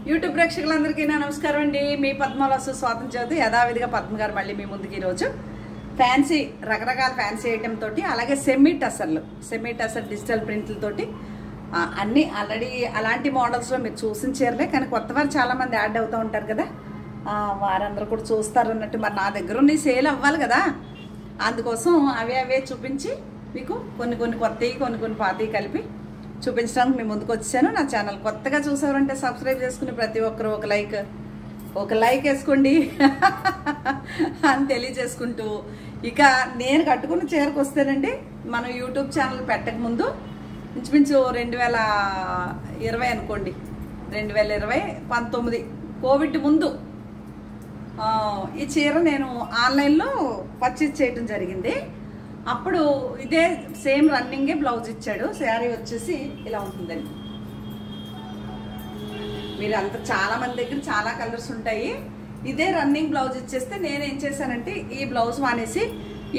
YouTube ప్రేక్షకులందరికీ నా నమస్కారం అండి. మీ పద్మవాసు స్వాతం చదువు యథావిధిగా పద్మ గారు మళ్ళీ మీ ముందుకు ఈరోజు ఫ్యాన్సీ రకరకాల ఫ్యాన్సీ ఐటెం తోటి అలాగే సెమీ టసర్ డిజిటల్ ప్రింట్లతోటి అన్నీ ఆల్రెడీ అలాంటి మోడల్స్లో మీరు చూసిన చీరలే, కానీ కొత్త వారు చాలామంది యాడ్ అవుతూ ఉంటారు కదా, వారందరూ కూడా చూస్తారు అన్నట్టు. మరి నా దగ్గర ఉన్న సేల్ అవ్వాలి కదా, అందుకోసం అవే చూపించి మీకు కొన్ని కొత్తవి కొన్ని పాతవి కలిపి చూపించడానికి మీ ముందుకు వచ్చాను. నా ఛానల్ కొత్తగా చూసారంటే సబ్స్క్రైబ్ చేసుకుని ప్రతి ఒక్కరు ఒక లైక్ వేసుకోండి అని తెలియజేసుకుంటూ, ఇక నేను కట్టుకున్న చీరకు వస్తేనండి, మనం యూట్యూబ్ ఛానల్ పెట్టక ముందు ఇంచుమించు 2020 అనుకోండి, 2019 కోవిడ్ ముందు ఈ చీర నేను ఆన్లైన్లో పర్చేజ్ చేయడం జరిగింది. అప్పుడు ఇదే సేమ్ రన్నింగే బ్లౌజ్ ఇచ్చాడు. శారీ వచ్చేసి ఇలా ఉంటుందండి. మీరు అంత చాలా మంది దగ్గర చాలా కలర్స్ ఉంటాయి. ఇదే రన్నింగ్ బ్లౌజ్ ఇచ్చేస్తే నేనేం చేశానంటే ఈ బ్లౌజ్ మానేసి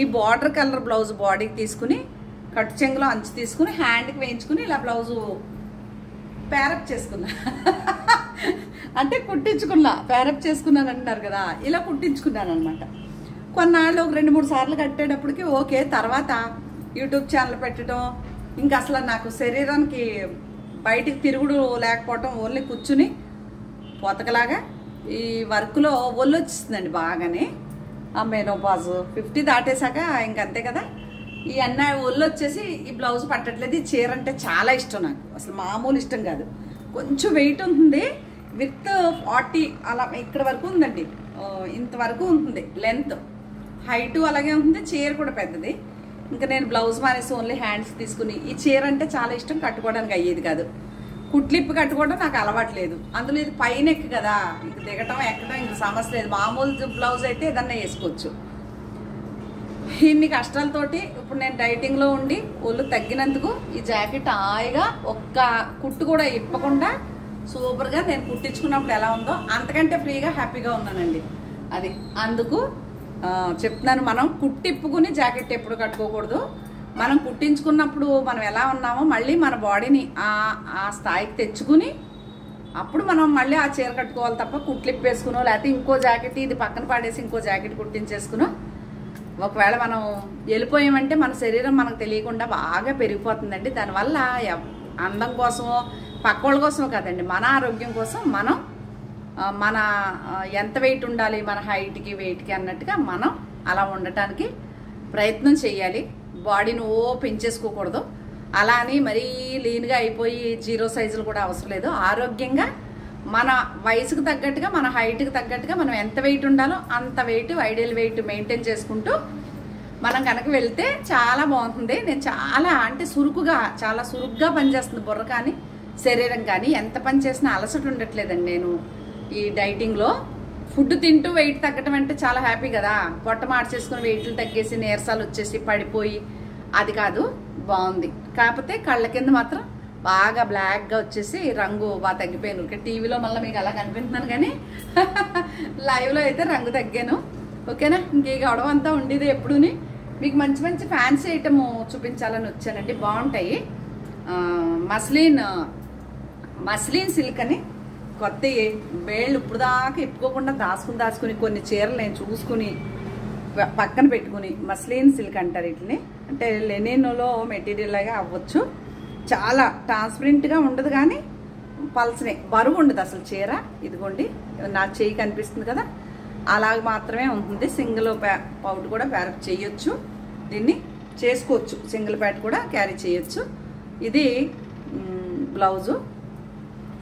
ఈ బార్డర్ కలర్ బ్లౌజ్ బాడీకి తీసుకుని కట్టు చెంగులో అంచు తీసుకుని హ్యాండ్కి వేయించుకుని ఇలా బ్లౌజు ప్యారప్ చేసుకున్నా. అంటే కుట్టించుకున్నా, ప్యారప్ చేసుకున్నాను అంటున్నారు కదా, ఇలా కుట్టించుకున్నాను అనమాట. కొన్నాళ్ళు ఒక 2-3 సార్లు కట్టేటప్పటికి ఓకే. తర్వాత యూట్యూబ్ ఛానల్ పెట్టడం, ఇంకా అసలు నాకు శరీరానికి బయటికి తిరుగుడు లేకపోవటం, ఓన్లీ కూర్చుని పోతకలాగా ఈ వర్క్లో ఒళ్ళు వచ్చేస్తుందండి బాగానే. ఆ మెనోపాజ్ 50 దాటేశాక ఇంకంతే కదా, ఈ అన్న ఒళ్ళు వచ్చేసి ఈ బ్లౌజ్ పట్టట్లేదు. ఈ చీర అంటే చాలా ఇష్టం నాకు, అసలు మామూలు ఇష్టం కాదు. కొంచెం వెయిట్ ఉంటుంది, విత్ 40 అలా ఇక్కడ వరకు ఉందండి, ఇంతవరకు ఉంటుంది లెంత్, హైటు అలాగే ఉంటుంది. చీర కూడా పెద్దది. ఇంకా నేను బ్లౌజ్ మానేసి ఓన్లీ హ్యాండ్స్ తీసుకుని, ఈ చీర అంటే చాలా ఇష్టం, కట్టుకోవడానికి అయ్యేది కాదు. కుట్లిప్పి కట్టుకోవడం నాకు అలవాటు లేదు. అందులో ఇది పైన ఎక్కి కదా, ఇంక దిగటం ఎక్కడం ఇంక సమస్య లేదు. మామూలు బ్లౌజ్ అయితే ఏదన్నా వేసుకోవచ్చు. ఇన్ని కష్టాలతోటి ఇప్పుడు నేను డైటింగ్లో ఉండి ఒళ్ళు తగ్గినందుకు ఈ జాకెట్ హాయిగా ఒక్క కుట్టు కూడా ఇప్పకుండా సూపర్గా నేను కుట్టించుకున్నప్పుడు ఎలా ఉందో అంతకంటే ఫ్రీగా హ్యాపీగా ఉన్నానండి. అది అందుకు చెప్తున్నాను. మనం కుట్టిప్పుకుని జాకెట్ ఎప్పుడు కట్టుకోకూడదు. మనం కుట్టించుకున్నప్పుడు మనం ఎలా ఉన్నామో మళ్ళీ మన బాడీని ఆ స్థాయికి తెచ్చుకుని అప్పుడు మనం మళ్ళీ ఆ చీర కట్టుకోవాలి తప్ప కుట్లిప్పు వేసుకునో లేకపోతే ఇంకో జాకెట్ ఇది పక్కన పాడేసి ఇంకో జాకెట్ కుట్టించేసుకునో ఒకవేళ మనం వెళ్ళిపోయామంటే మన శరీరం మనకు తెలియకుండా బాగా పెరిగిపోతుందండి. దానివల్ల అందం కోసమో పక్కోళ్ళ కోసమో కాదండి, మన ఆరోగ్యం కోసం మనం మన ఎంత వెయిట్ ఉండాలి, మన హైట్కి వెయిట్కి అన్నట్టుగా మనం అలా ఉండటానికి ప్రయత్నం చేయాలి. బాడీని పెంచేసుకోకూడదు. అలా అని మరీ లీన్గా అయిపోయి 0 సైజులు కూడా అవసరం లేదు. ఆరోగ్యంగా మన వయసుకు తగ్గట్టుగా మన హైట్కి తగ్గట్టుగా మనం ఎంత వెయిట్ ఉండాలో అంత వెయిట్, ఐడియల్ వెయిట్ మెయింటైన్ చేసుకుంటూ మనం కనుక వెళ్తే చాలా బాగుంటుంది. నేను చాలా సురుగ్గా పనిచేస్తుంది బుర్ర కానీ శరీరం కానీ. ఎంత పని చేసినా అలసట ఉండట్లేదండి. నేను ఈ డైటింగ్లో ఫుడ్ తింటూ వెయిట్ తగ్గటం అంటే చాలా హ్యాపీ కదా. పొట్ట మార్చేసుకుని వెయిట్లు తగ్గేసి నీరసాలు వచ్చేసి పడిపోయి అది కాదు, బాగుంది. కాకపోతే కళ్ళ కింద మాత్రం బాగా బ్లాక్గా వచ్చేసి రంగు బాగా తగ్గిపోయాను. టీవీలో మళ్ళీ మీకు అలా కనిపిస్తున్నాను కానీ లైవ్లో అయితే రంగు తగ్గాను. ఓకేనా, ఇంకే గొడవ అంతా ఉండేది ఎప్పుడుని. మీకు మంచి ఫ్యాన్సీ ఐటమ్ చూపించాలని వచ్చానండి. బాగుంటాయి. మస్లిన్ సిల్క్ అని కొత్త వేళ్ళు ఇప్పుడు దాకా ఇప్పుకోకుండా దాచుకుని కొన్ని చీరలు నేను చూసుకుని పక్కన పెట్టుకుని మస్లిన్ సిల్క్ అంటారు వీటిని. అంటే లెనిన్లో మెటీరియల్ లాగా అవ్వచ్చు. చాలా ట్రాన్స్పరెంట్గా ఉండదు కానీ పల్సనే, బరువు ఉండదు అసలు చీర. ఇదిగోండి నా చెయ్యి కనిపిస్తుంది కదా, అలాగ మాత్రమే ఉంటుంది. సింగిల్ పౌట్ కూడా ప్యారప్ చేయొచ్చు, దీన్ని చేసుకోవచ్చు. సింగిల్ ప్యాట్ కూడా క్యారీ చేయొచ్చు. ఇది బ్లౌజు.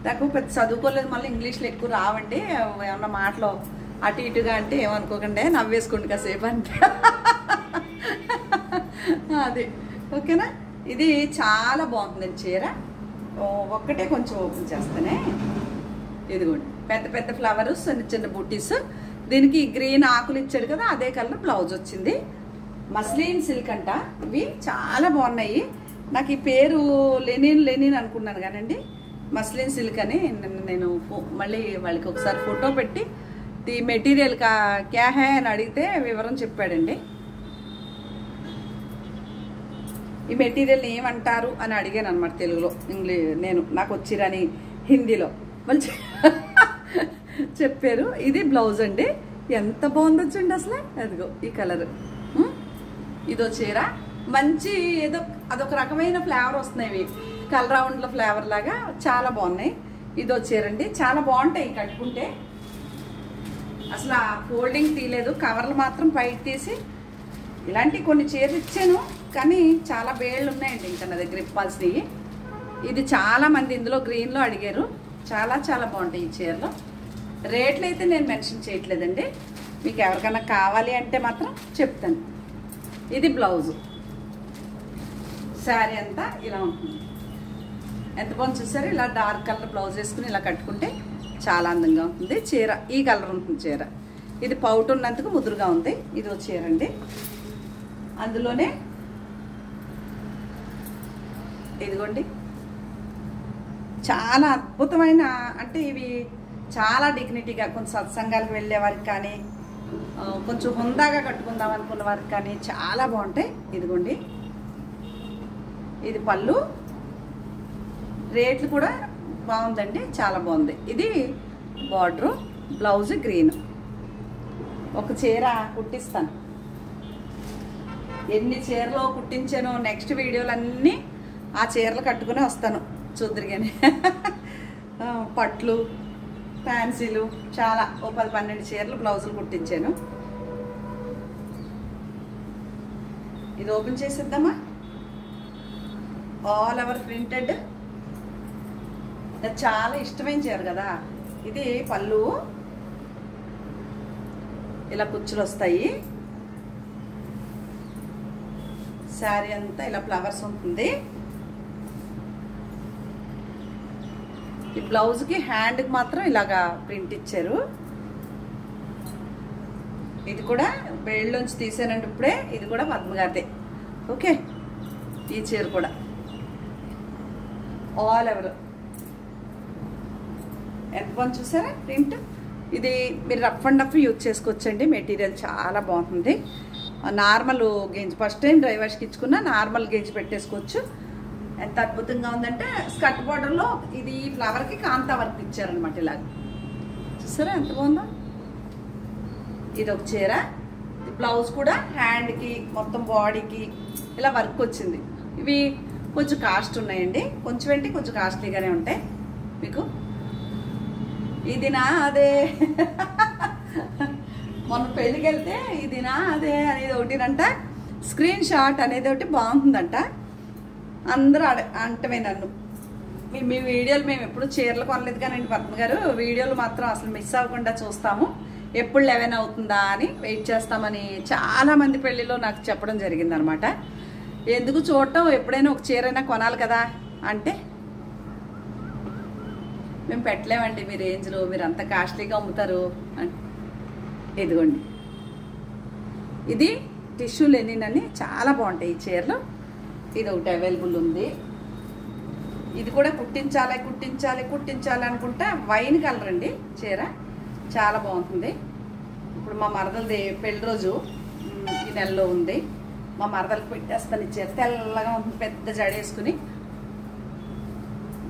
నాకు పెద్ద చదువుకోలేదు, మళ్ళీ ఇంగ్లీష్లో ఎక్కువ రావండి. ఏమన్నా మాటలు అటు ఇటుగా అంటే ఏమనుకోకండి, నవ్వేసుకోండి కాసేపు అంటే. అది ఓకేనా. ఇది చాలా బాగుంటుందండి చీర. ఒక్కటే కొంచెం ఓపెన్ చేస్తానే. ఇదిగోండి పెద్ద ఫ్లవర్స్, చిన్న బుట్టీస్. దీనికి గ్రీన్ ఆకులు ఇచ్చాడు కదా, అదే కలర్ బ్లౌజ్ వచ్చింది. మస్లిన్ సిల్క్ అంట. ఇవి చాలా బాగున్నాయి. నాకు ఈ పేరు లెనిన్ అనుకున్నాను కానండి, మస్లిన్ సిల్క్ అని. నేను మళ్ళీ వాళ్ళకి ఒకసారి ఫోటో పెట్టి ది మెటీరియల్ క్యా హై అని అడిగితే వివరం చెప్పాడండి. ఈ మెటీరియల్ ఏమంటారు అని అడిగాను అనమాట తెలుగులో. నాకు వచ్చిరని హిందీలో. మళ్ళీ చెప్పారు. ఇది బ్లౌజ్ అండి. ఎంత బాగుందో చూడండి అసలు. అదిగో ఈ కలర్. ఇదో చీర మంచి ఏదో అదొక రకమైన ఫ్లేవర్ వస్తున్నాయి, కలర్ రౌండ్ల ఫ్లేవర్ లాగా చాలా బాగున్నాయి. ఇదో చీర అండి, చాలా బాగుంటాయి కట్టుకుంటే. అసలు ఆ ఫోల్డింగ్ తీయలేదు, కవర్లు మాత్రం పైకి తీసి ఇలాంటి కొన్ని చీరలు ఇచ్చాను, కానీ చాలా బేళ్ళు ఉన్నాయండి ఇంకా నా దగ్గర ఇప్పాల్సినవి. ఇది చాలా మంది ఇందులో గ్రీన్లో అడిగారు. చాలా చాలా బాగుంటాయి ఈ చీరలు. రేట్లు అయితే నేను మెన్షన్ చేయట్లేదండి, మీకు ఎవరికైనా కావాలి అంటే మాత్రం చెప్తాను. ఇది బ్లౌజు. శారీ అంతా ఇలా ఉంటుంది. ఎంత బాగుంది చూసారు. ఇలా డార్క్ కలర్ బ్లౌజ్ వేసుకుని ఇలా కట్టుకుంటే చాలా అందంగా ఉంటుంది. చీర ఈ కలర్ ఉంటుంది చీర. ఇది పౌట్ ఉన్నందుకు ముదురుగా ఉంది. ఇది ఒక చీర అండి. అందులోనే ఇదిగోండి చాలా అద్భుతమైన, అంటే ఇవి చాలా డిగ్నిటీగా కొంచెం సత్సంగాలకు వెళ్ళే వారికి కానీ కొంచెం హుందాగా కట్టుకుందాం అనుకున్న వారికి కానీ చాలా బాగుంటాయి. ఇదిగోండి ఇది పళ్ళు. రేట్లు కూడా బాగుందండి, చాలా బాగుంది. ఇది బార్డరు, బ్లౌజ్ గ్రీన్. ఒక చీర కుట్టిస్తాను. ఎన్ని చీరలు కుట్టించానో నెక్స్ట్ వీడియోలన్నీ ఆ చీరలు కట్టుకుని వస్తాను చూద్దరు కానీ. పట్లు, ఫ్యాన్సీలు చాలా ఓ 10-12 చీరలు బ్లౌజులు కుట్టించాను. ఇది ఓపెన్ చేసేద్దామా. ఆల్ ఓవర్ ప్రింటెడ్, చాలా ఇష్టమైన చీర కదా. ఇది పళ్ళు, ఇలా కుచ్చులు వస్తాయి. శారీ అంతా ఇలా ఫ్లవర్స్ ఉంటుంది. ఈ బ్లౌజ్కి హ్యాండ్కి మాత్రం ఇలాగా ప్రింట్ ఇచ్చారు. ఇది కూడా బేళ్ళలోంచి తీసానండి ఇప్పుడే. ఇది కూడా పద్మగారిదే. ఓకే, ఈ చీర కూడా ఆల్ ఓవర్ ఎంత బాగుంది చూసారా ప్రింట్. ఇది మీరు రఫ్ అండ్ రఫ్ యూజ్ చేసుకోవచ్చండి. మెటీరియల్ చాలా బాగుంటుంది. నార్మల్ గేంజ్ ఫస్ట్ టైం డ్రైవర్స్కి ఇచ్చుకున్న నార్మల్ గేంజ్ పెట్టేసుకోవచ్చు. ఎంత అద్భుతంగా ఉందంటే స్కర్ట్ బార్డర్లో ఇది ఈ ఫ్లవర్కి కాంతా వర్క్ ఇచ్చారనమాట. ఇలాగ చూసారా ఎంత బాగుందో. ఇది ఒక చీర. బ్లౌజ్ కూడా హ్యాండ్కి మొత్తం బాడీకి ఇలా వర్క్ వచ్చింది. ఇవి కొంచెం కాస్ట్ ఉన్నాయండి, కొంచెం ఏంటి కొంచెం కాస్ట్లీగానే ఉంటాయి మీకు. ఇది నా అదే మొన్న పెళ్ళికి వెళ్తే ఇది నా అదే అనేది ఒకటినంట, స్క్రీన్ షాట్ అనేది ఒకటి బాగుంటుందంట. అందరూ అంటమే నన్ను. మీ వీడియోలు మేము ఎప్పుడు చీరలు కొనలేదు కానీ పద్మ గారు, వీడియోలు మాత్రం అసలు మిస్ అవ్వకుండా చూస్తాము, ఎప్పుడు 11 అవుతుందా అని వెయిట్ చేస్తామని చాలామంది పెళ్ళిలో నాకు చెప్పడం జరిగిందనమాట. ఎందుకు చూడటం, ఎప్పుడైనా ఒక చీరైనా కొనాలి కదా అంటే మేము పెట్టలేమండి మీ రేంజ్లో, మీరు అంత కాస్ట్లీగా అమ్ముతారు. ఇదిగోండి ఇది టిష్యూ లెనిన్ అని చాలా బాగుంటాయి ఈ చీరలు. ఇది ఒకటి అవైలబుల్ ఉంది. ఇది కూడా కుట్టించాలి అనుకుంటా. వైన్ కలర్ అండి చీర, చాలా బాగుంటుంది. ఇప్పుడు మా మరదలది పెళ్లి రోజు ఈ నెలలో ఉంది. మా మరదలకు పెట్టేస్తాను ఈ చీర. తెల్లగా ఉంటుంది, పెద్ద జడేసుకుని.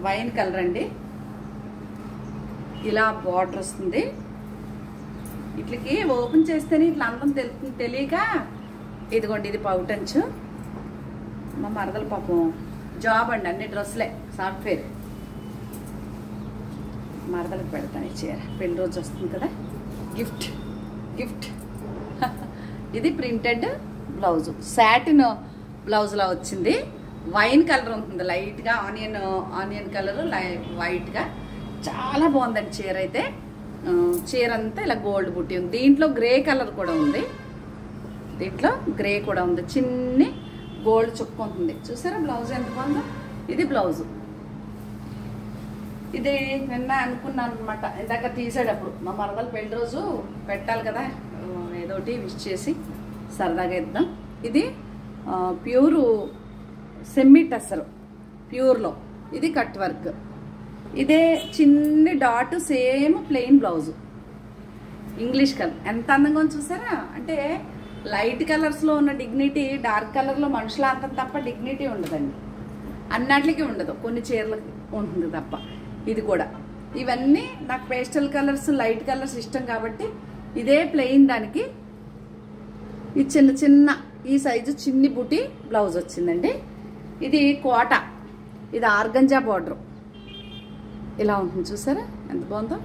వైన్ కలర్ అండి. ఇలా బార్డర్ వస్తుంది. ఇట్లకి ఓపెన్ చేస్తేనే ఇట్లా అందం తెలుస్తుంది తెలియక. ఇదిగోండి ఇది పౌటంచు. మా మరదల పాపం జాబ్ అండి, అన్ని డ్రెస్సులే, సాఫ్ట్వేర్. మరదలకు పెడతాను ఈ చీర, పెళ్లి రోజు వస్తుంది కదా, గిఫ్ట్. ఇది ప్రింటెడ్ బ్లౌజు, సాటిన్ బ్లౌజ్లా వచ్చింది. వైన్ కలర్ ఉంటుంది, లైట్గా ఆనియన్ కలర్ వైట్గా. చాలా బాగుందండి చీర అయితే. చీర అంతా ఇలా గోల్డ్ బుట్టి ఉంది. దీంట్లో గ్రే కలర్ కూడా ఉంది, చిన్ని గోల్డ్ చుక్క ఉంటుంది. చూసారా బ్లౌజ్ ఎంత బాగుందో. ఇది బ్లౌజు. ఇది నిన్న అనుకున్నాను అనమాట, ఇందాక తీసేటప్పుడు మా మరదల పెళ్లి రోజు పెట్టాలి కదా, ఏదోటి విష్ చేసి సరదాగా ఇద్దాం. ఇది ప్యూరు సెమీ టసర్, ప్యూర్లో. ఇది కట్ వర్క్. ఇదే చిన్ని dot, same plain blouse, English colour. ఎంత అందంగా ఉంది చూసారా. అంటే లైట్ కలర్స్లో ఉన్న డిగ్నిటీ డార్క్ కలర్లో మనుషుల అంతం తప్ప డిగ్నిటీ ఉండదండి. అన్నిటికీ ఉండదు, కొన్ని చీరలకి ఉంటుంది తప్ప. ఇది కూడా ఇవన్నీ నాకు పేస్టల్ కలర్స్ లైట్ కలర్స్ ఇష్టం కాబట్టి ఇదే ప్లెయిన్ దానికి ఈ చిన్న చిన్న ఈ సైజు చిన్ని బుటీ బ్లౌజ్ వచ్చిందండి. ఇది కోట, ఇది ఆర్గంజా బార్డర్ ఇలా ఉంటుంది చూసారా ఎంత బాగుందో.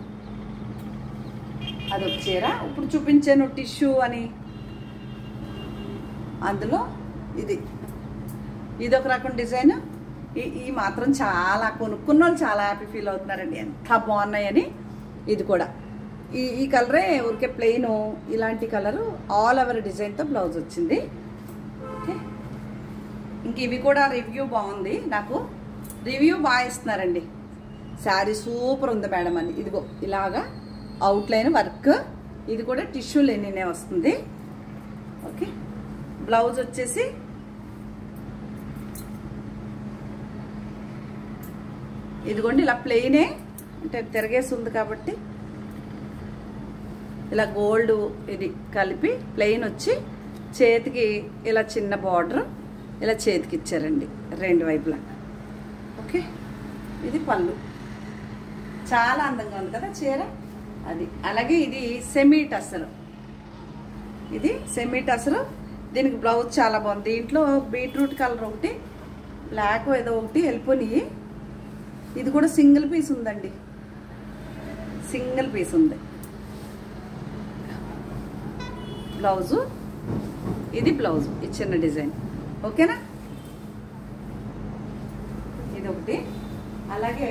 అదొక చీర. ఇప్పుడు చూపించాను టిష్యూ అని, అందులో ఇది ఒక రకం డిజైన్. ఈ మాత్రం చాలా కొనుక్కున్న వాళ్ళు చాలా హ్యాపీ ఫీల్ అవుతున్నారండి, ఎంత బాగున్నాయని. ఇది కూడా ఈ కలరే ఊరికే ప్లెయిన్, ఇలాంటి కలరు ఆల్ ఓవర్ డిజైన్తో బ్లౌజ్ వచ్చింది. ఓకే, ఇంక ఇవి కూడా రివ్యూ బాగుంది, నాకు రివ్యూ బాగా ఇస్తున్నారండి. శారీ సూపర్ ఉంది మేడం అని. ఇదిగో ఇలాగా అవుట్లైన్ వర్క్, ఇది కూడా టిష్యూ లెనినే వస్తుంది. ఓకే, బ్లౌజ్ వచ్చేసి ఇదిగోండి ఇలా ప్లెయినే, అంటే తిరగేసి ఉంది కాబట్టి ఇలా గోల్డ్ ఇది కలిపి ప్లెయిన్ వచ్చి చేతికి ఇలా చిన్న బార్డర్ ఇలా చేతికి ఇచ్చారండి రెండు వైపులా. ఓకే, ఇది పళ్ళు, చాలా అందంగా ఉంది కదా చీర అది. అలాగే ఇది సెమీ టసర్, ఇది సెమీ టసర్. దీనికి బ్లౌజ్ చాలా బాగుంది. దీంట్లో బీట్రూట్ కలర్ ఒకటి, బ్లాక్ ఏదో ఒకటి వెళ్ళిపోయి. ఇది కూడా సింగిల్ పీస్ ఉందండి, సింగిల్ పీస్ ఉంది బ్లౌజు. ఇది బ్లౌజ్, ఇది చిన్న డిజైన్. ఓకేనా, ఇది ఒకటి. అలాగే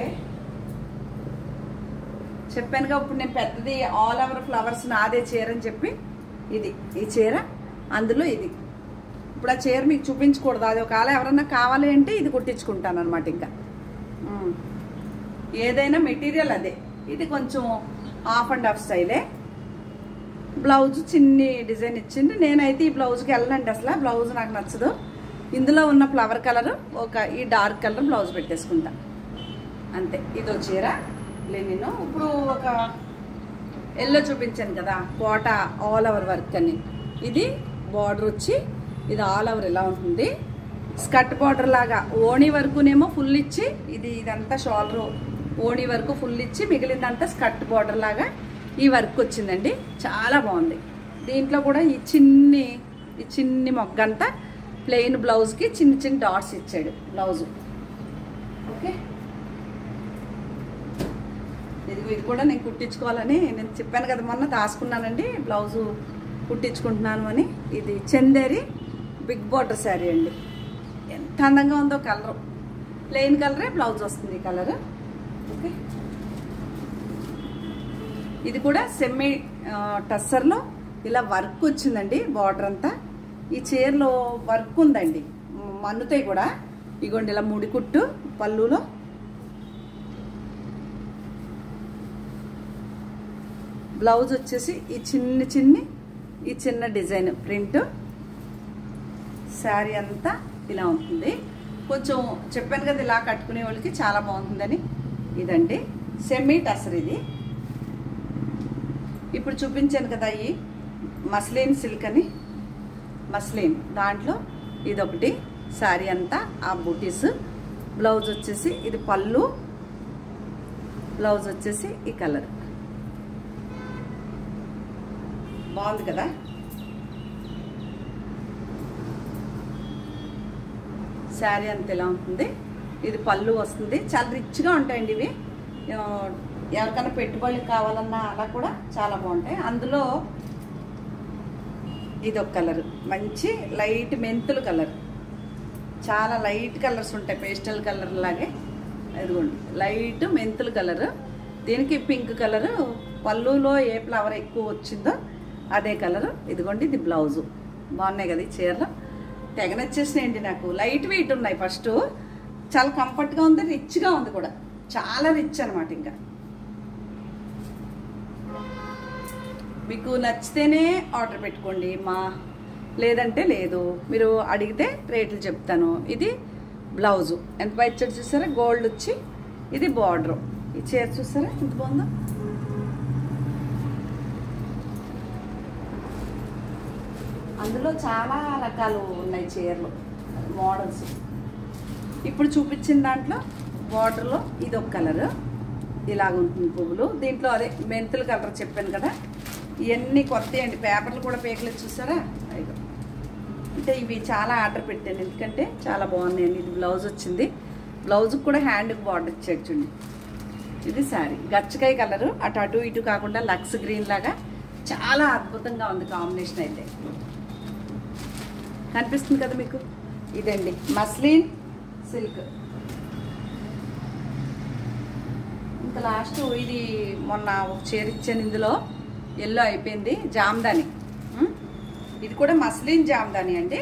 చెప్పానుగా ఇప్పుడు నేను పెద్దది ఆల్ ఓవర్ ఫ్లవర్స్ నాదే చీర అని చెప్పి, ఇది ఈ చీర, అందులో ఇది. ఇప్పుడు ఆ చీర మీకు చూపించకూడదు, అది ఒకవేళ ఎవరన్నా కావాలి అంటే ఇది కుట్టించుకుంటాను అనమాట. ఇంకా ఏదైనా మెటీరియల్ అదే. ఇది కొంచెం హాఫ్ అండ్ హాఫ్ స్టైలే. బ్లౌజ్ చిన్ని డిజైన్ ఇచ్చింది. నేనైతే ఈ బ్లౌజ్కి వెళ్ళండి, అసలు బ్లౌజ్ నాకు నచ్చదు. ఇందులో ఉన్న ఫ్లవర్ కలర్ ఒక ఈ డార్క్ కలర్ బ్లౌజ్ పెట్టేసుకుంటా అంతే. ఇదో చీర లెనిన్. ఇప్పుడు ఒక ఎల్లో చూపించాను కదా, కోట ఆల్ ఓవర్ వర్క్ అని. ఇది బార్డర్ వచ్చి ఇది ఆల్ ఓవర్ ఎలా ఉంటుంది, స్కర్ట్ బార్డర్ లాగా. ఓణి వరకునేమో ఫుల్ ఇచ్చి, ఇదంతా షోల్డర్ ఓణి వరకు ఫుల్ ఇచ్చి, మిగిలిందంతా స్కర్ట్ బార్డర్ లాగా ఈ వర్క్ వచ్చిందండి, చాలా బాగుంది. దీంట్లో కూడా ఈ చిన్ని మొగ్గంతా ప్లెయిన్ బ్లౌజ్కి చిన్న చిన్న డాట్స్ ఇచ్చాడు బ్లౌజు. ఓకే, ఇది కూడా నేను కుట్టించుకోవాలని నేను చెప్పాను కదా, మొన్న దాచుకున్నానండి బ్లౌజు కుట్టించుకుంటున్నాను అని. ఇది చందేరి బిగ్ బార్డర్ శారీ అండి, ఎంత అందంగా ఉందో. కలర్ ప్లెయిన్ కలరే బ్లౌజ్ వస్తుంది ఈ కలర్. ఓకే, ఇది కూడా సెమీ టస్సర్లో ఇలా వర్క్ వచ్చిందండి బార్డర్ అంతా. ఈ చీరలో వర్క్ ఉందండి, మన్నుతాయి కూడా. ఇగోండి ఇలా ముడి కుట్టు పళ్ళులో. బ్లౌజ్ వచ్చేసి ఈ చిన్న డిజైన్ ప్రింట్. శారీ అంతా ఇలా ఉంటుంది. కొంచెం చెప్పాను కదా ఇలా కట్టుకునే వాళ్ళకి చాలా బాగుంటుందని. ఇదండి సెమీ టసర్. ఇది ఇప్పుడు చూపించాను కదా, ఈ మస్లిన్ సిల్క్ అని, మస్లిన్ దాంట్లో ఇదొకటి. శారీ అంతా ఆ బూటీస్. బ్లౌజ్ వచ్చేసి ఇది పళ్ళు, బ్లౌజ్ వచ్చేసి ఈ కలర్. బాగుంది కదా. శారీ అంత ఇలా ఉంటుంది. ఇది పళ్ళు వస్తుంది. చాలా రిచ్గా ఉంటాయండి ఇవి. ఎవరికైనా పెట్టుబడులు కావాలన్నా అలా కూడా చాలా బాగుంటాయి. అందులో ఇది ఒక కలర్, మంచి లైట్ మెంతులు కలర్. చాలా లైట్ కలర్స్ ఉంటాయి, పేస్టల్ కలర్ లాగే. ఇదిగోండి లైట్ మెంతులు కలర్. దీనికి పింక్ కలర్, పళ్ళులో ఏ ఫ్లవర్ ఎక్కువ వచ్చిందో అదే కలర్. ఇదిగోండి ఇది బ్లౌజు. బాగున్నాయి కదా ఈ చీరలు, తెగ నచ్చేసినాయండి నాకు. లైట్ వెయిట్ ఉన్నాయి, ఫస్ట్ చాలా కంఫర్ట్గా ఉంది, రిచ్గా ఉంది కూడా, చాలా రిచ్ అనమాట. ఇంకా మీకు నచ్చితేనే ఆర్డర్ పెట్టుకోండి లేదంటే లేదు. మీరు అడిగితే రేట్లు చెప్తాను. ఇది బ్లౌజు ఎంత బాగా ఇచ్చాడు చూసారా, గోల్డ్ వచ్చి. ఇది బార్డర్. ఈ చీర చూసారా ఎంత బాగుందో. అందులో చాలా రకాలు ఉన్నాయి చీరలు, మోడల్స్. ఇప్పుడు చూపించిన దాంట్లో బార్డర్లో ఇది ఒక కలర్, ఇలాగ ఉంటుంది పువ్వులు. దీంట్లో అదే మెంతుల కలర్ చెప్పాను కదా, ఇవన్నీ కొత్త అండి. పేపర్లు కూడా పేకలేదు చూసారా. అయ్యో, అంటే ఇవి చాలా ఆర్డర్ పెట్టాను ఎందుకంటే చాలా బాగున్నాయండి. ఇది బ్లౌజ్ వచ్చింది, బ్లౌజ్కి కూడా హ్యాండ్కి బార్డర్ ఇచ్చాడు చూడండి. ఇది శారీ గచ్చకాయ కలరు, అటు ఇటు కాకుండా లక్స్ గ్రీన్ లాగా చాలా అద్భుతంగా ఉంది కాంబినేషన్. అయితే కనిపిస్తుంది కదా మీకు. ఇదండి మస్లిన్ సిల్క్. ఇంకా లాస్ట్ ఇది మొన్న ఒక చీర ఇచ్చాను, ఇందులో ఎల్లో అయిపోయింది, జామ్దాని. ఇది కూడా మస్లిన్ జామ్దాని అండి.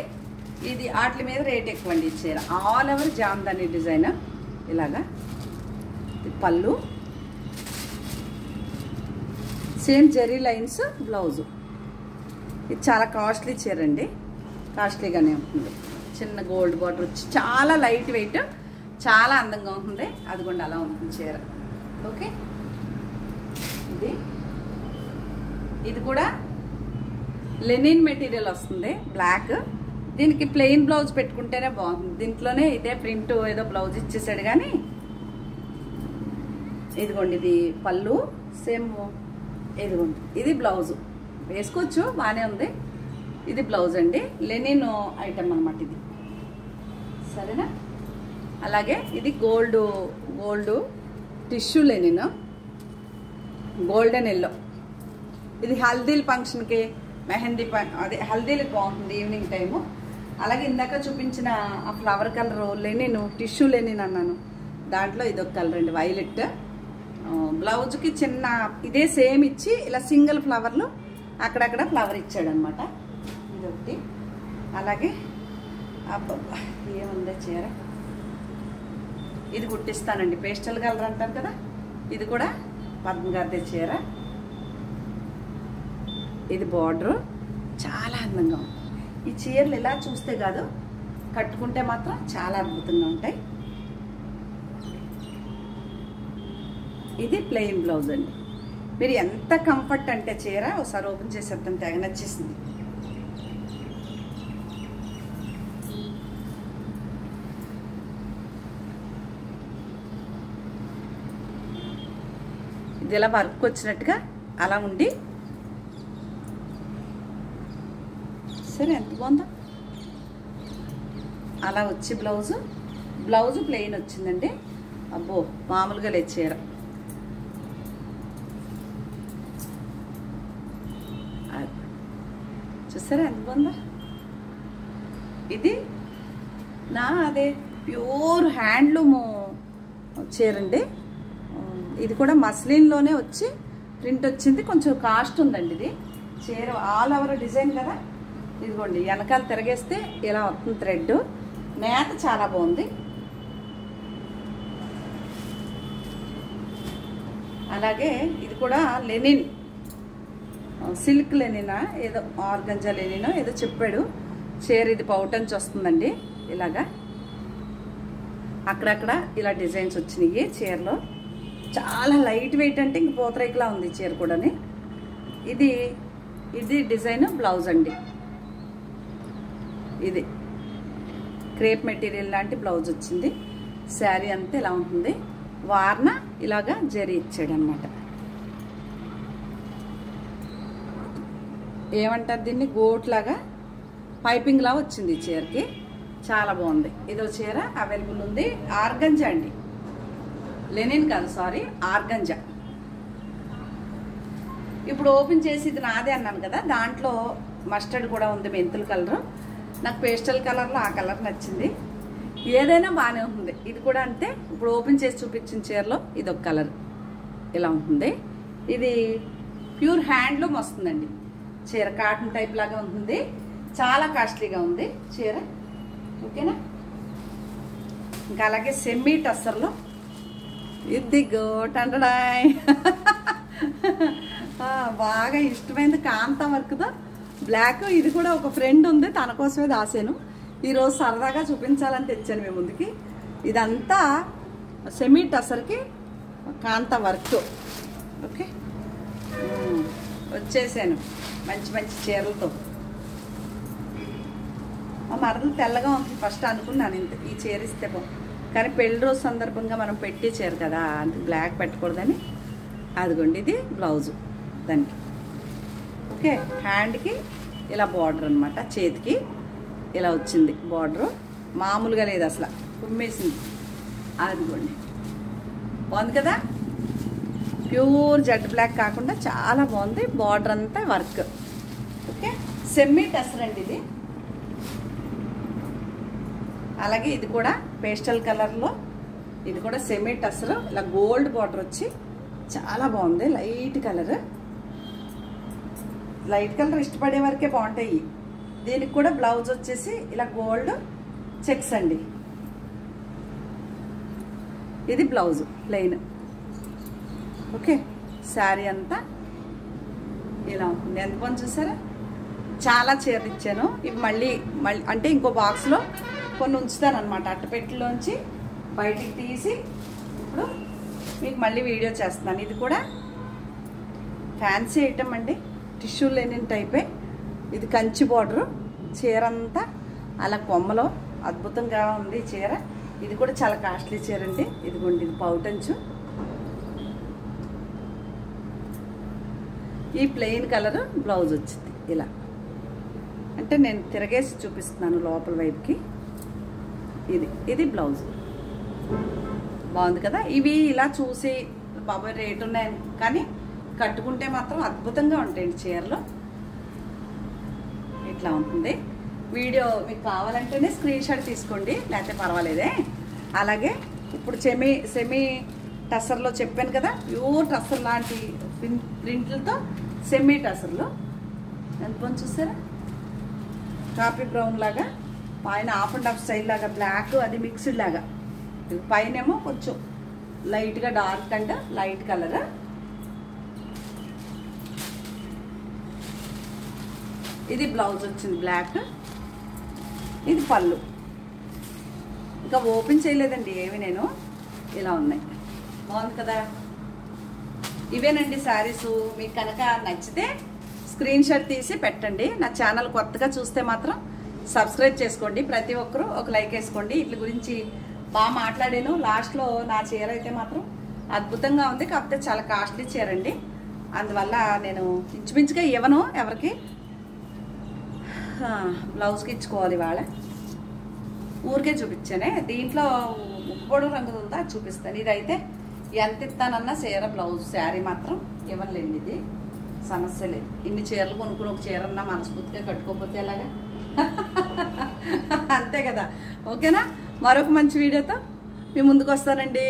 ఇది వాటి మీద రేట్ ఎక్కువ అండి. ఈ చీర ఆల్ ఓవర్ జామ్దాని డిజైన్ ఇలాగా. ఇది పళ్ళు, సేమ్ జెరీ లైన్స్ బ్లౌజు. ఇది చాలా కాస్ట్లీ చీర అండి, కాస్ట్లీగానే ఉంటుంది. చిన్న గోల్డ్ బార్డర్ వచ్చి చాలా లైట్ వెయిట్, చాలా అందంగా ఉంటుంది. అదిగోండి అలా ఉంటుంది చీర. ఓకే, ఇది కూడా లెనిన్ మెటీరియల్ వస్తుంది, బ్లాక్. దీనికి ప్లెయిన్ బ్లౌజ్ పెట్టుకుంటేనే బాగుంటుంది. దీంట్లోనే ఇదే ప్రింట్ ఏదో బ్లౌజ్ ఇచ్చేసాడు కానీ. ఇదిగోండి ఇది పళ్ళు, సేమ్ ఇదిగోండి ఇది బ్లౌజు. వేసుకోవచ్చు, బాగానే ఉంది. ఇది బ్లౌజ్ అండి, లెనిన్ ఐటమ్ అనమాట ఇది. సరేనా. అలాగే ఇది gold tissue linen, golden yellow. ఇది హల్దీల ఫంక్షన్కి, మెహందీ అదే హల్దీలకు బాగుంటుంది ఈవినింగ్ టైము. అలాగే ఇందాక చూపించిన ఆ flower colour Lenin, tissue linen అన్నాను, దాంట్లో ఇదొక కలర్ అండి, వైలెట్. బ్లౌజ్కి చిన్న ఇదే సేమ్ ఇచ్చి ఇలా సింగిల్ ఫ్లవర్లు అక్కడక్కడ ఫ్లవర్ ఇచ్చాడు అనమాట. ఇదొకటి. అలాగే అబ్బబ్బా ఏముందే చీర, ఇది కుట్టిస్తానండి, పేస్టల్ కలర్ అంటారు కదా. ఇది కూడా పద్మగారిదే చీర. ఇది బార్డర్ చాలా అందంగా ఉంది. ఈ చీరలు ఇలా చూస్తే కాదు, కట్టుకుంటే మాత్రం చాలా అద్భుతంగా ఉంటాయి. ఇది ప్లెయిన్ బ్లౌజ్ అండి. మీరు ఎంత కంఫర్ట్ అంటే చీర ఒకసారి ఓపెన్ చేసేద్దాం, తెగ నచ్చేసింది. ఇది ఇలా వర్క్ వచ్చినట్టుగా అలా ఉండి, సరే ఎంత బాగుందో అలా వచ్చి బ్లౌజు ప్లెయిన్ వచ్చిందండి. అబ్బో మామూలుగా లేదు చీర. చూసారా ఎంత బాగుందో. ఇది అదే ప్యూర్ హ్యాండ్లూమ్ చీర అండి. ఇది కూడా మస్లిన్లోనే వచ్చి ప్రింట్ వచ్చింది, కొంచెం కాస్ట్ ఉందండి. ఇది చీర ఆల్ ఓవర్ డిజైన్ కదా. ఇదిగోండి వెనకాల తిరగేస్తే ఇలా వస్తుంది థ్రెడ్, నేత చాలా బాగుంది. అలాగే ఇది కూడా లెనిన్, సిల్క్ లెనినా ఏదో ఆర్గంజా లెనినో ఏదో చెప్పాడు చీర. ఇది పౌటన్స్ వస్తుందండి ఇలాగా, అక్కడక్కడ ఇలా డిజైన్స్ వచ్చినాయి చీరలో. చాలా లైట్ వెయిట్ అంటే ఇంక పూతరేకులా ఉంది చీర కూడాని. ఇది డిజైన్ బ్లౌజ్ అండి. ఇది క్రేప్ మెటీరియల్ లాంటి బ్లౌజ్ వచ్చింది. శారీ అంతా ఇలా ఉంటుంది. వార్న ఇలాగా జరీ ఇచ్చాడు అనమాట. ఏమంటారు దీన్ని, గోట్లాగా పైపింగ్ లా వచ్చింది ఈ చీరకి, చాలా బాగుంది. ఇదో చీర అవైలబుల్ ఉంది. ఆర్గంజా అండి, లెనిన్ కాదు సారీ, ఆర్గంజా. ఇప్పుడు ఓపెన్ చేసి ఇది నాదే అన్నాను కదా, దాంట్లో మస్టర్డ్ కూడా ఉంది, మెంతుల కలర్. నాకు పేస్టల్ కలర్లో ఆ కలర్ నచ్చింది. ఏదైనా బాగానే ఉంటుంది. ఇది కూడా అంతే. ఇప్పుడు ఓపెన్ చేసి చూపించిన చీరలో ఇది ఒక కలర్ ఇలా ఉంటుంది. ఇది ప్యూర్ హ్యాండ్లూమ్ వస్తుందండి చీర, కాటన్ టైప్ లాగా ఉంటుంది. చాలా కాస్ట్లీగా ఉంది చీర. ఓకేనా. ఇంకా అలాగే సెమీ టస్సర్లో ఇదిగో టండడాయ్ బాగా ఇష్టమైంది కాంతా వర్క్తో బ్లాక్. ఇది కూడా ఒక ఫ్రెండ్ ఉంది, తన కోసమే దాసాను. ఈరోజు సరదాగా చూపించాలని తెచ్చాను మీ ముందుకి. ఇదంతా సెమీ టసర్కి కాంతా వర్క్. ఓకే, వచ్చేసాను మంచి మంచి చీరలతో. మా మరదలు తెల్లగా ఉంది, ఫస్ట్ అనుకున్నాను ఇంత ఈ చీర ఇస్తే కానీ పెళ్లి రోజు సందర్భంగా మనం పెట్టించారు కదా, అందుకు బ్లాక్ పెట్టకూడదని. అదిగోండి ఇది బ్లౌజు దానికి. ఓకే, హ్యాండ్కి ఇలా బార్డర్ అనమాట, చేతికి ఇలా వచ్చింది బార్డరు. మామూలుగా లేదు అసలు, కుమ్మేసింది. అదిగోండి, బాగుంది కదా, ప్యూర్ జెడ్ బ్లాక్ కాకుండా చాలా బాగుంది. బార్డర్ అంతా వర్క్. ఓకే, సెమీ టసర్ అండి ఇది. అలాగే ఇది కూడా పేస్టల్ కలర్లో, ఇది కూడా సెమీ టసర్. ఇలా గోల్డ్ బార్డర్ వచ్చి చాలా బాగుంది. లైట్ కలర్, లైట్ కలర్ ఇష్టపడే వరకే బాగుంటాయి. దీనికి కూడా బ్లౌజ్ వచ్చేసి ఇలా గోల్డ్ చెక్స్ అండి. ఇది బ్లౌజ్ ప్లెయిన్. ఓకే, శారీ అంతా ఇలా ఉంటుంది. ఎంత పని చూసారా, చాలా చీరలు ఇచ్చాను. ఇవి మళ్ళీ అంటే ఇంకో బాక్స్లో కొన్ని ఉంచుతాను అనమాట. అట్టపెట్టిలోంచి బయటికి తీసి ఇప్పుడు మీకు మళ్ళీ వీడియో చేస్తున్నాను. ఇది కూడా ఫ్యాన్సీ ఐటమ్ అండి, టిష్యూ లెనిన్ టైపే. ఇది కంచి బార్డరు, చీర అంతా అలా కొమ్మలో అద్భుతంగా ఉంది చీర. ఇది కూడా చాలా కాస్ట్లీ చీర అండి. ఇదిగోండి, ఇది పౌటంచు. ఈ ప్లెయిన్ కలర్ బ్లౌజ్ వచ్చింది ఇలా. అంటే నేను తిరగేసి చూపిస్తున్నాను లోపల వైపుకి. ఇది బ్లౌజ్. బాగుంది కదా. ఇవి ఇలా చూసి బాబాయ్ రేటు ఉన్నాయని, కానీ కట్టుకుంటే మాత్రం అద్భుతంగా ఉంటాయండి చీరలు. ఇట్లా ఉంటుంది. వీడియో మీకు కావాలంటేనే స్క్రీన్ షాట్ తీసుకోండి, లేకపోతే పర్వాలేదే. అలాగే ఇప్పుడు సెమీ టసర్లో చెప్పాను కదా, ప్యూర్ టసర్ లాంటి ప్రింట్లతో సెమీ టసర్లో ఎంత పని చూసారా, కాఫీ బ్రౌన్ లాగా, పైన హాఫ్ అండ్ హాఫ్ స్టైల్ లాగా బ్లాక్, అది మిక్స్డ్ లాగా. పైన ఏమో కొంచెం లైట్గా డార్క్ అండ్ లైట్ కలర్. ఇది బ్లౌజ్ వచ్చింది బ్లాక్. ఇది పళ్ళు. ఇంకా ఓపెన్ చేయలేదండి ఏమి నేను, ఇలా ఉన్నాయి. బాగుంది కదా. ఇవేనండి శారీస్. మీకు కనుక నచ్చితే స్క్రీన్ షాట్ తీసి పెట్టండి. నా ఛానల్ కొత్తగా చూస్తే మాత్రం సబ్స్క్రైబ్ చేసుకోండి. ప్రతి ఒక్కరూ ఒక లైక్ వేసుకోండి. వీటి గురించి బాగా మాట్లాడాను. లాస్ట్లో నా చీర అయితే మాత్రం అద్భుతంగా ఉంది, కాకపోతే చాలా కాస్ట్లీ చీర అండి. అందువల్ల నేను ఇంచుమించుగా ఇవ్వను ఎవరికి, బ్లౌజ్కి ఇచ్చుకోవాలి. వాళ్ళ ఊరికే చూపించానే. దీంట్లో ఉప్పుబొడు రంగు ఉందా చూపిస్తాను. ఇదైతే ఎంత ఇస్తానన్నా చీర బ్లౌజ్ శారీ మాత్రం ఇవ్వలేండి. ఇది సమస్య లేదు. ఇన్ని చీరలు కొనుక్కుని ఒక చీర అన్నా మనస్ఫూర్తిగా కట్టుకోకపోతే ఎలాగా, అంతే కదా. ఓకేనా, మరొక మంచి వీడియోతో మీ ముందుకు వస్తానండి.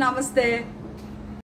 నమస్తే.